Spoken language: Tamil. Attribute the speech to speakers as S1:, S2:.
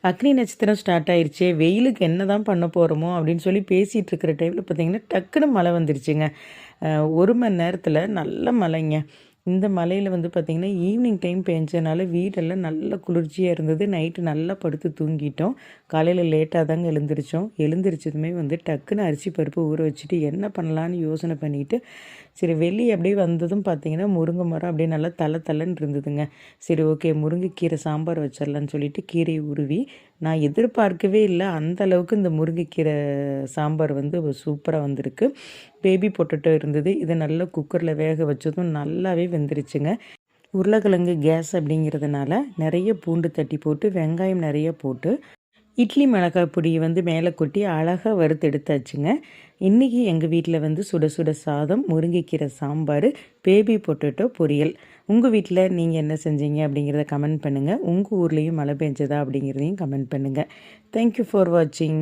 S1: அக்னி நட்சத்திரம் ஸ்டார்ட் ஆயிருச்சே, வெயிலுக்கு என்னதான் பண்ண போகிறோமோ அப்படின்னு சொல்லி பேசிகிட்டு இருக்கிற டைமில் பார்த்தீங்கன்னா டக்குன்னு மழை வந்துருச்சுங்க. 1 மணி நேரத்தில் நல்ல மழைங்க. இந்த மழையில் வந்து பார்த்திங்கன்னா ஈவினிங் டைம் பெஞ்சனால வீடெல்லாம் நல்ல குளிர்ச்சியாக இருந்தது. நைட்டு நல்லா படுத்து தூங்கிட்டோம். காலையில் லேட்டாக தாங்க எழுந்திரிச்சோம். எழுந்திரிச்சதுமே வந்து டக்குன்னு அரிசி பருப்பு ஊற வச்சுட்டு என்ன பண்ணலான்னு யோசனை பண்ணிவிட்டு சரி வெளியே அப்படியே வந்ததும் பார்த்திங்கன்னா முருங்கை மரம் அப்படியே நல்லா தள்ளன்னு இருந்ததுங்க. சரி ஓகே முருங்கைக்கீரை சாம்பார் வச்சிடலான்னு சொல்லிட்டு கீரையை உருவி நான் எதிர்பார்க்கவே இல்லை அந்த அளவுக்கு இந்த முருங்கைக்கீரை சாம்பார் வந்து சூப்பராக வந்திருக்கு. பேபி பொட்டேட்டோ இருந்தது. இதை நல்லா குக்கரில் வேக வச்சதும் நல்லாவே வெந்துருச்சுங்க. உருளைக்கிழங்கு கேஸ் அப்படிங்கிறதுனால நிறைய பூண்டு தட்டி போட்டு வெங்காயம் நிறைய போட்டு இட்லி மிளகாய் பொடியை வந்து மேலே கொட்டி அழகாக வறுத்து எடுத்தாச்சுங்க. இன்றைக்கி எங்கள் வீட்டில் வந்து சுட சுட சாதம், முருங்கைக்கீரை சாம்பார், பேபி பொட்டேட்டோ பொரியல். உங்கள் வீட்டில் நீங்கள் என்ன செஞ்சீங்க அப்படிங்கிறத கமெண்ட் பண்ணுங்கள். உங்கள் ஊர்லேயும் மழை பெஞ்சதா அப்படிங்கிறதையும் கமெண்ட் பண்ணுங்கள். தேங்க்யூ ஃபார் வாட்சிங்.